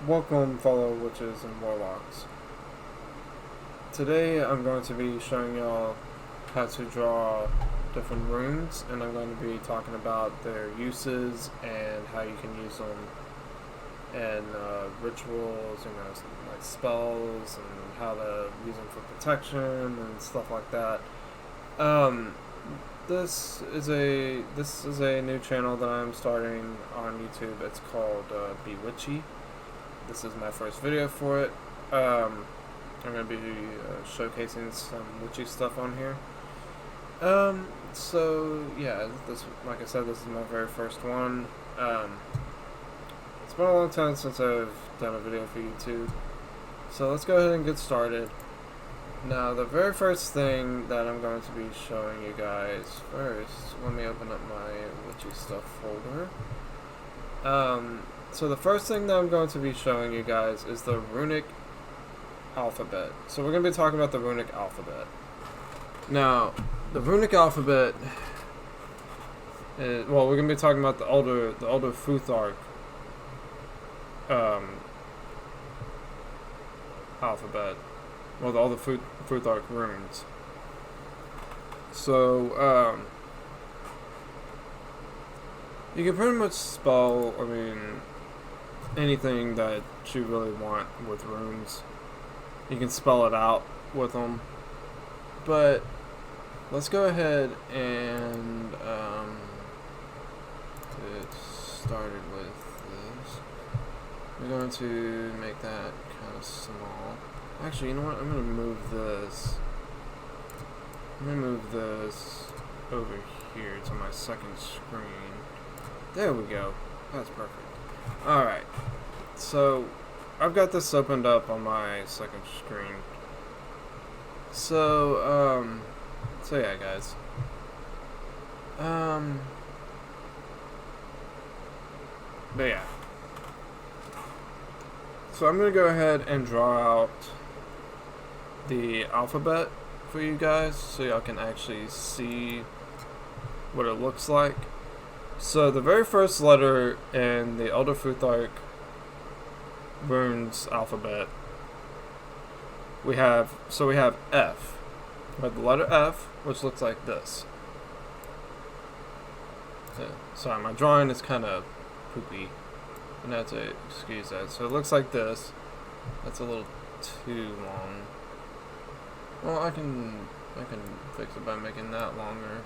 Welcome, fellow witches and warlocks. Today I'm going to be showing y'all how to draw different runes, and I'm going to be talking about their uses and how you can use them in rituals, like spells, and how to use them for protection and stuff like that. This is a new channel that I'm starting on YouTube. It's called Bewitchy. This is my first video for it. I'm going to be showcasing some witchy stuff on here. So yeah, like I said, this is my very first one. It's been a long time since I've done a video for YouTube. So let's go ahead and get started. Now, the very first thing that I'm going to be showing you guys first, let me open up my witchy stuff folder. So the first thing that I'm going to be showing you guys is the runic alphabet. So we're going to be talking about the runic alphabet. Now, the runic alphabet is, well, we're going to be talking about the older Futhark alphabet. Well, the older Futhark runes. So, you can pretty much spell, anything that you really want with runes. You can spell it out with them. But let's go ahead and get started with this. We're going to make that kind of small. Actually, you know what? I'm going to move this. I'm going to move this over here to my second screen. There we go. That's perfect. Alright. So, I've got this opened up on my second screen. So yeah, guys. But yeah. So I'm going to go ahead and draw out the alphabet for you guys so y'all can actually see what it looks like. So the very first letter in the Elder Futhark runes alphabet, we have F. We have the letter F, which looks like this. Sorry, my drawing is kind of poopy. I'm gonna have to excuse that. So it looks like this. That's a little too long. Well, I can fix it by making that longer.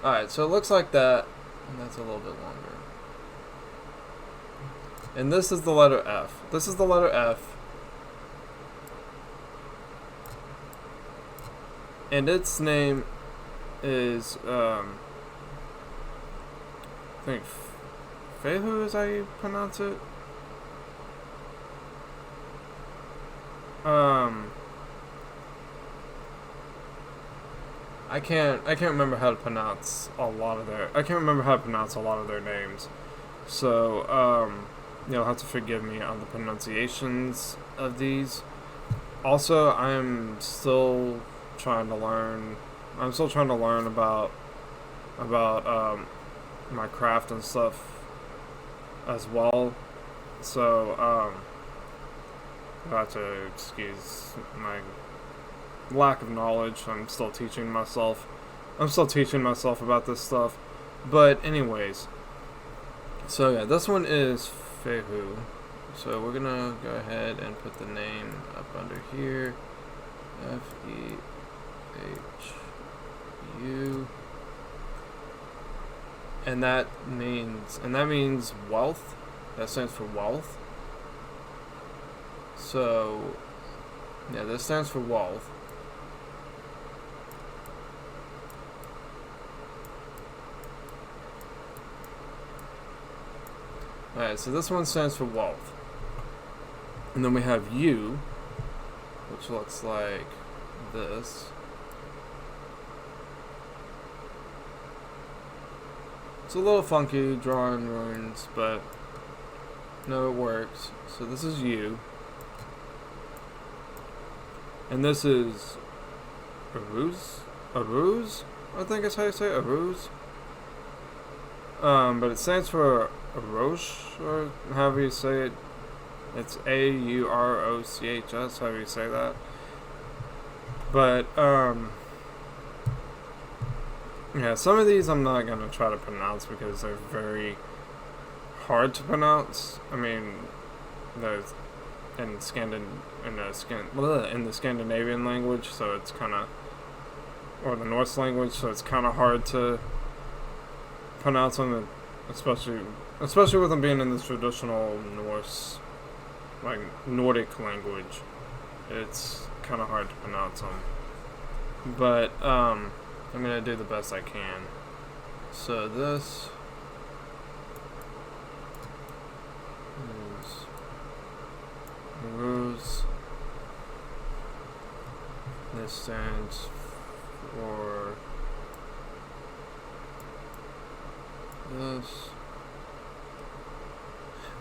Alright, so it looks like that, and that's a little bit longer. And this is the letter F. This is the letter F. And its name is, I think Fehu is how you pronounce it. I can't remember how to pronounce a lot of their names. So, you'll have to forgive me on the pronunciations of these. Also, I'm still trying to learn about my craft and stuff as well. So, you'll have to excuse my lack of knowledge. I'm still teaching myself about this stuff. But anyways, so yeah, this one is Fehu. So we're gonna go ahead and put the name up under here. Fehu. And that means wealth. That stands for wealth. So yeah, this stands for wealth. Alright, so this one stands for wealth. And then we have U, which looks like this. It's a little funky drawing runes, but no, it works. So this is U. And this is Aruz? Aruz? I think is how you say it, Aruz. But it stands for Aroch, or however you say it. It's Aurochs, however you say that. But, yeah, some of these I'm not going to try to pronounce because they're very hard to pronounce. I mean, there's in the Scandinavian language, so it's kind of, or the Norse language, so it's kind of hard to pronounce them, especially with them being in the traditional Norse, like Nordic language. It's kind of hard to pronounce them, but I'm gonna do the best I can. So this is Rose. This stands for this.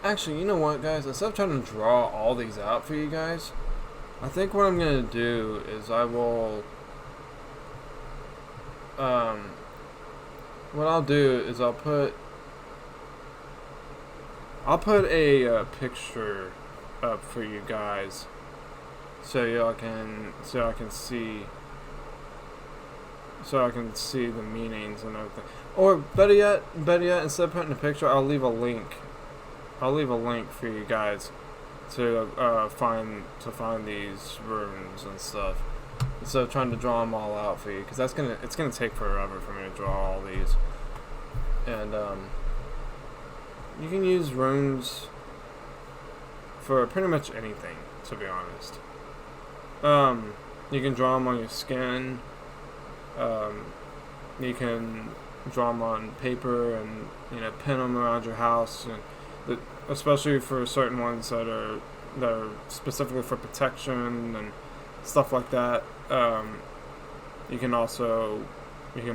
Actually, you know what, guys? Instead of trying to draw all these out for you guys, I think what I'm gonna do is I will. What I'll do is I'll put a picture up for you guys, so I can see the meanings and everything. Or better yet, instead of putting a picture, I'll leave a link. I'll leave a link for you guys to find these runes and stuff, instead of trying to draw them all out for you, because it's gonna take forever for me to draw all these. And you can use runes for pretty much anything, to be honest. You can draw them on your skin. You can draw them on paper and pin them around your house, and especially for certain ones that are specifically for protection and stuff like that. You can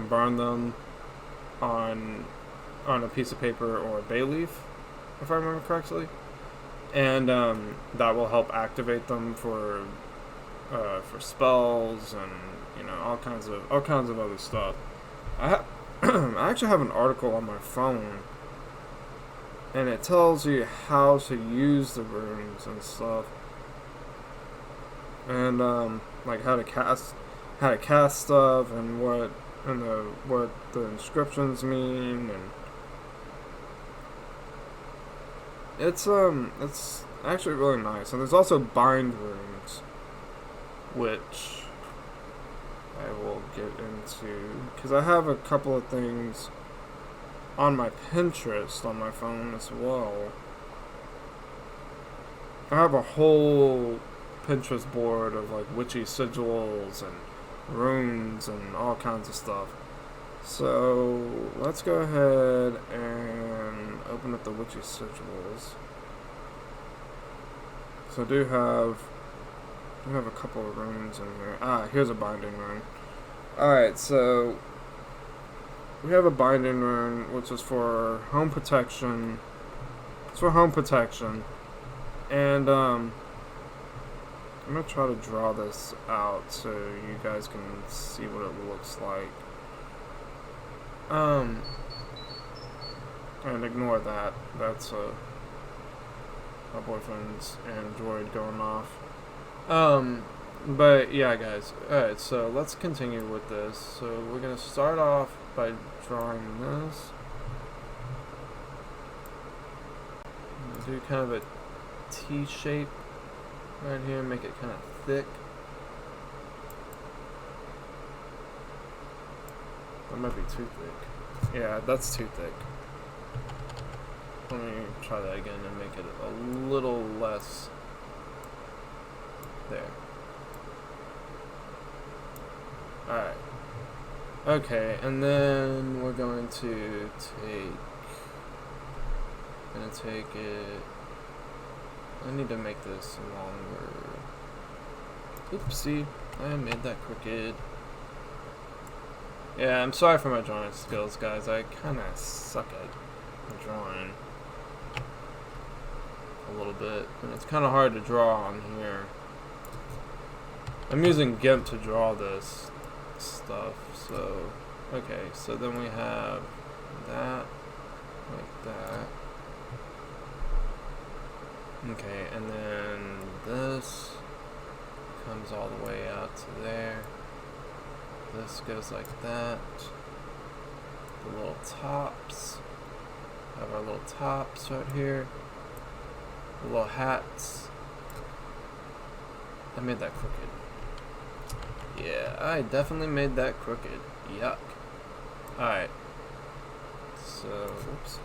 burn them on a piece of paper or a bay leaf, if I remember correctly, and that will help activate them for spells and all kinds of other stuff. I actually have an article on my phone, and it tells you how to use the runes and stuff, and like how to cast stuff, and what the inscriptions mean, and it's actually really nice. And there's also bind runes, which I will get into, because I have a couple of things on my Pinterest on my phone as well. I have a whole Pinterest board of like witchy sigils and runes and all kinds of stuff. So let's go ahead and open up the witchy sigils. So I do have a couple of runes in here. Here's a binding rune. Alright, so we have a binding rune, which is for home protection. It's for home protection. And I'm gonna try to draw this out so you guys can see what it looks like. And ignore that. That's my boyfriend's Android going off. But yeah, guys. Alright, so let's continue with this. So we're gonna start off by drawing this. Do kind of a T shape right here, make it kind of thick. That might be too thick. Yeah, that's too thick. Let me try that again and make it a little less. There. Alright. Okay, and then we're going to take it. I need to make this longer. Oopsie, I made that crooked. Yeah, I'm sorry for my drawing skills, guys. I kinda suck at drawing a little bit, and it's kinda hard to draw on here. I'm using GIMP to draw this stuff, so okay, so then we have that, like that, Okay, and then this comes all the way out to there. This goes like that. The little tops. Have our little tops right here. The little hats. I made that crooked. Yeah, I definitely made that crooked. Yuck. Alright. So, oops.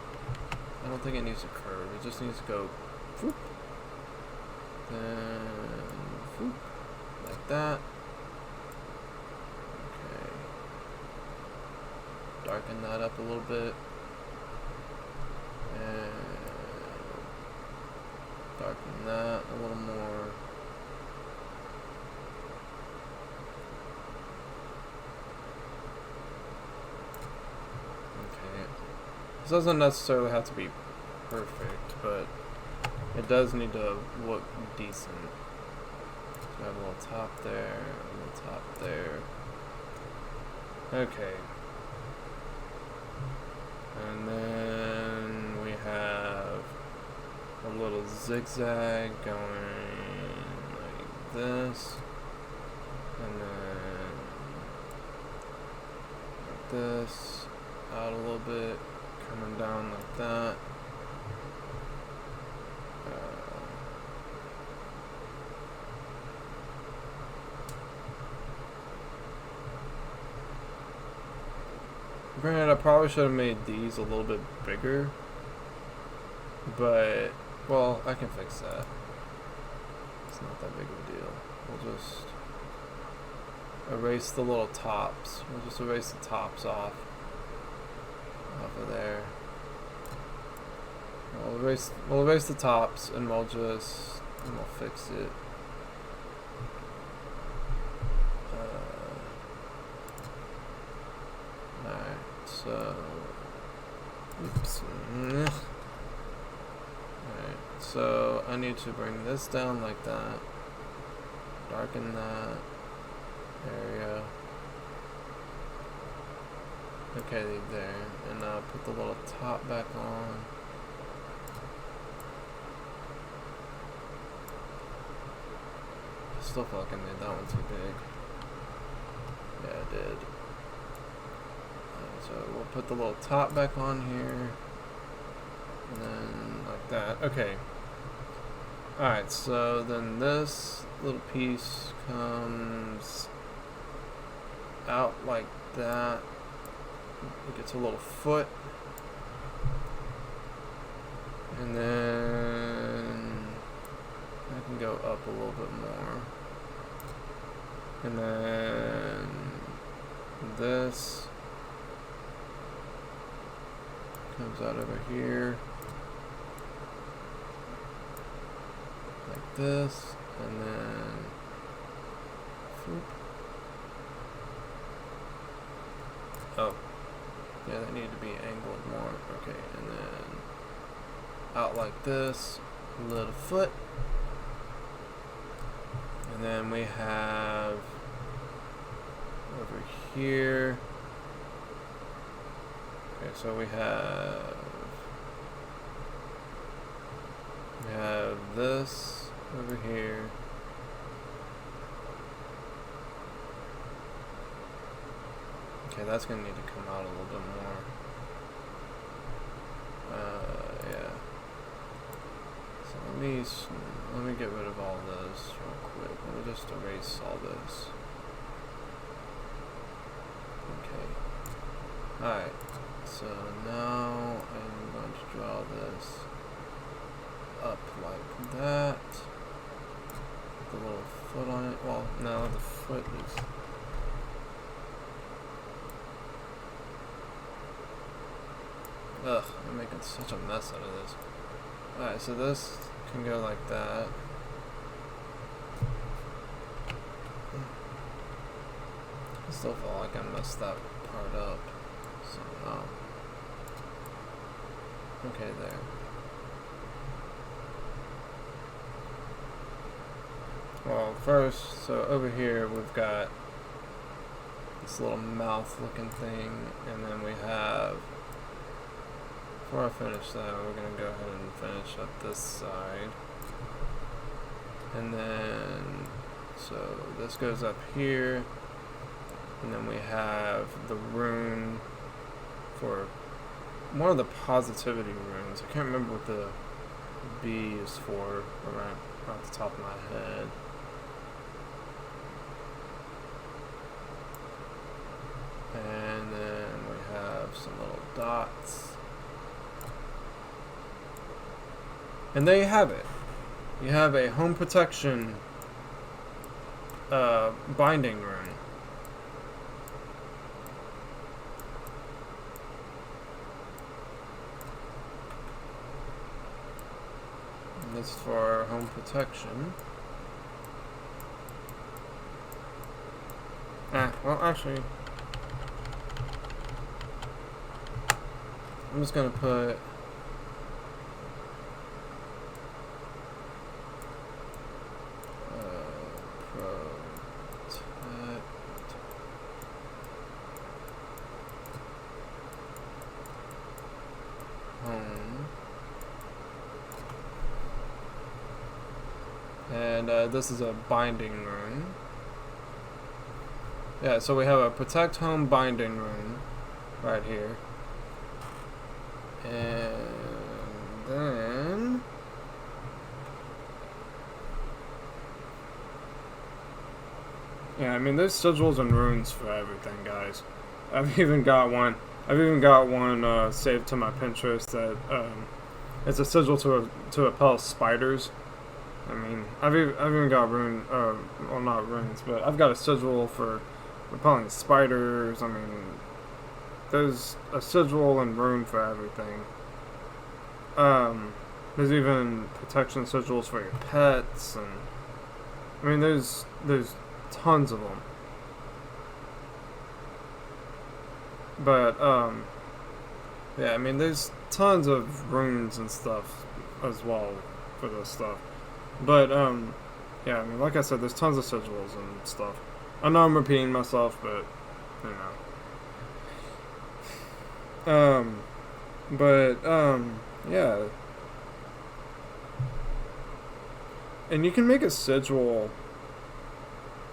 I don't think it needs a curve. It just needs to go whoop. Then whoop. Like that. Okay. Darken that up a little bit. And darken that a little more. This doesn't necessarily have to be perfect, but it does need to look decent. So I have a little top there, a little top there. Okay. And then we have a little zigzag going like this. And then like this, out a little bit. Coming down like that. Granted, I probably should have made these a little bit bigger, but, well, I can fix that. It's not that big of a deal. We'll just erase the little tops. We'll just erase the tops off of there. We'll erase the tops and we'll fix it. Alright, so oops. Alright, so I need to bring this down like that. Darken that area. Okay, there, and put the little top back on. I still feel like I made that one too big. Yeah, I did. So we'll put the little top back on here, and then like that. Okay. Alright, so then this little piece comes out like that. It gets a little foot, and then I can go up a little bit more, and then this comes out over here like this, and then whoop. Oh. Yeah, they need to be angled more. Okay, and then out like this, little foot. And then we have over here. Okay, so we have this over here. Okay, that's gonna need to come out a little bit more. Yeah. So let me get rid of all this real quick. We'll just erase all this. Okay. Alright. So now I'm going to draw this up like that. Put the little foot on it. Well, no, the foot is. Ugh, I'm making such a mess out of this. Alright, so this can go like that. I still feel like I messed that part up. So, no. Okay, there. Well, first, so over here we've got this little mouth looking thing, and then we have, before I finish that, we're going to go ahead and finish up this side. And then, so this goes up here. And then we have the rune for one of the positivity runes. I can't remember what the B is for right off the top of my head. And then we have some little dots. And there you have it. You have a home protection binding rune. And this is for home protection. Well, actually, I'm just gonna put protect home, and this is a binding rune. Yeah, so we have a protect home binding rune right here. And then yeah, I mean there's sigils and runes for everything, guys. I've even got one saved to my Pinterest that it's a sigil to repel spiders. I mean, I've even got well, not runes, but I've got a sigil for repelling spiders. I mean, there's a sigil and rune for everything. There's even protection sigils for your pets, and I mean, there's tons of them. But yeah, I mean, there's tons of runes and stuff as well for this stuff. But yeah, I mean, like I said, there's tons of sigils and stuff. I know I'm repeating myself, but you know. Yeah. And you can make a sigil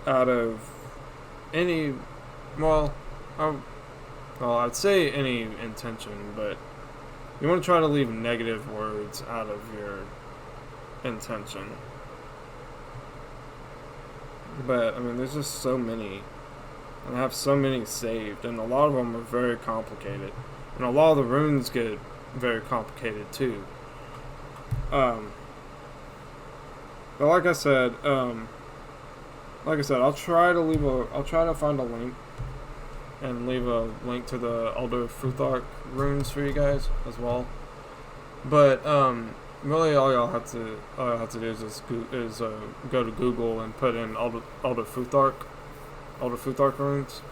out of any, well, I'd say any intention, but you want to try to leave negative words out of your intention. But I mean, there's just so many, and I have so many saved, and a lot of them are very complicated, and a lot of the runes get very complicated too. But like I said, I'll try to find a link and leave a link to the Elder Futhark runes for you guys as well. But really, all y'all have to do is go to Google and put in Elder Futhark runes.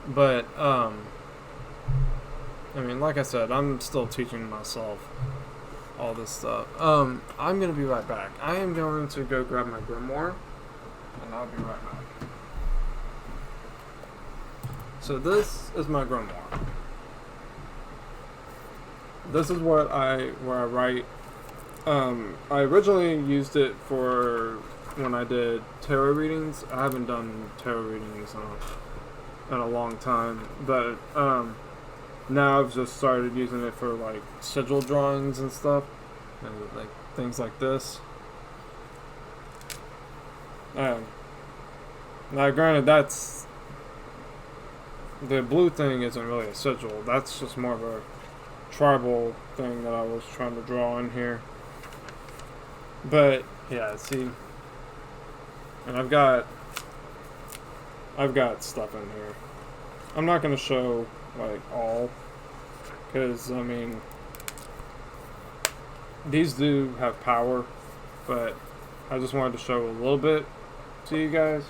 But I mean, like I said, I'm still teaching myself all this stuff. I'm gonna be right back. I am going to go grab my grimoire, and I'll be right back. So this is my grimoire. This is where I write. I originally used it for when I did tarot readings. I haven't done tarot readings in a long time, but now I've just started using it for like sigil drawings and stuff, and like things like this. Now, granted, that's the blue thing isn't really a sigil. That's just more of a tribal thing that I was trying to draw in here. But yeah, see, and I've got stuff in here. I'm not gonna show like all, because I mean, these do have power, but I just wanted to show a little bit to you guys.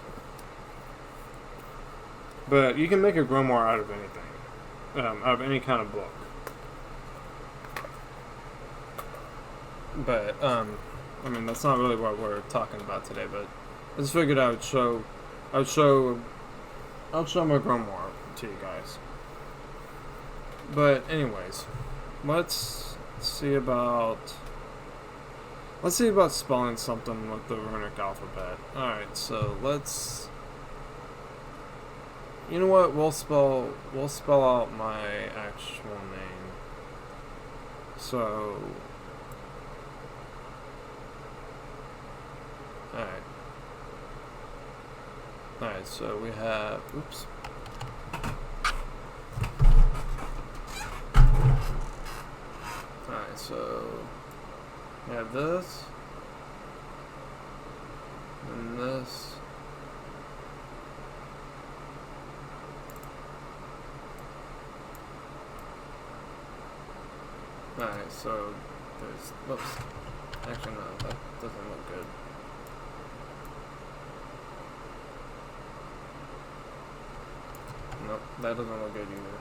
But you can make a grimoire out of anything, out of any kind of book. But I mean, that's not really what we're talking about today. But I just figured I would show my grimoire to you guys. But anyways, let's see about Let's see about spelling something with the runic alphabet. Alright, so let's... You know what? We'll spell out my actual name. So... Alright. Alright, so we have... Oops. Alright, so... We have this. And this. Alright, so... There's... Whoops. Actually, no, that doesn't look good. Nope, that doesn't look good either.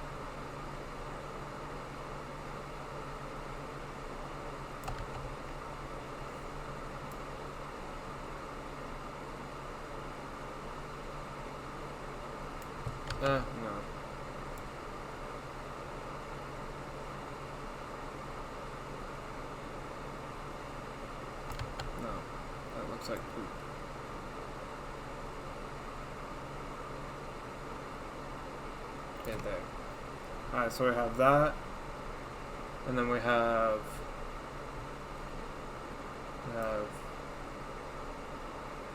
No. No, that looks like poop. Okay, there. Alright, so we have that. And then we have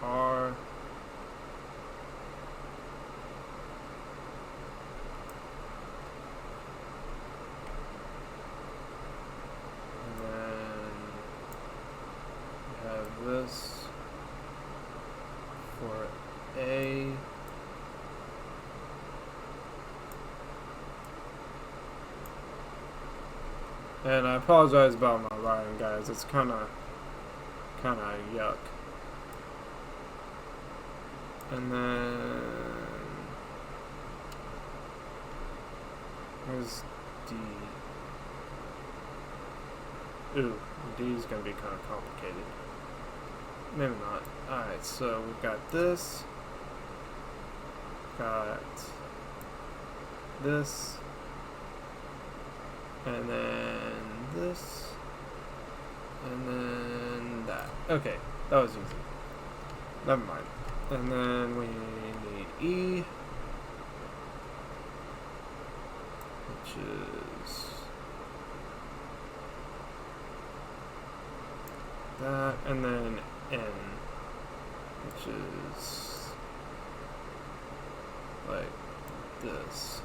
R. And then we have this for A. And I apologize about my writing, guys. It's kind of yuck. And then where's D? Ooh, D is gonna be kind of complicated. Maybe not. All right, so we've got this. Got this. And then this, and then that. Okay, that was easy. Never mind. And then we need E, which is that, and then N, which is like this.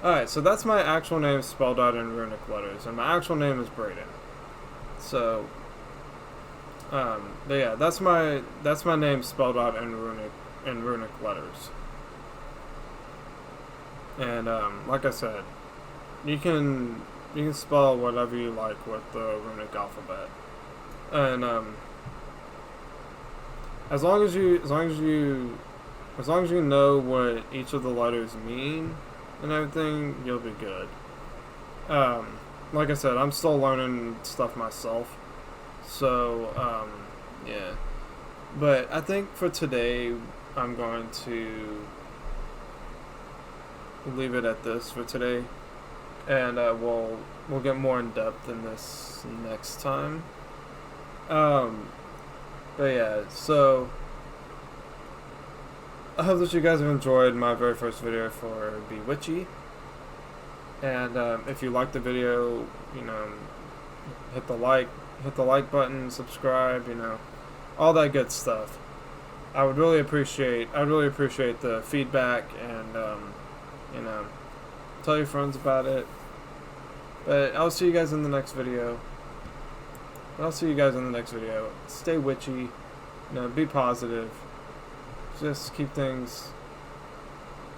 Alright, so that's my actual name spelled out in runic letters, and my actual name is Brayden. So, but yeah, that's my name spelled out in runic letters. And like I said, you can spell whatever you like with the runic alphabet, and as long as you know what each of the letters mean and everything, you'll be good. Like I said, I'm still learning stuff myself, so yeah. But I think for today, I'm going to leave it at this for today, and we'll get more in depth in this next time. But yeah, so I hope that you guys have enjoyed my very first video for Bewitchy. And if you liked the video, you know, hit the like button, subscribe, you know, all that good stuff. I would really appreciate the feedback, and you know, tell your friends about it. But I'll see you guys in the next video. Stay witchy, you know, be positive. Just keep things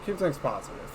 positive.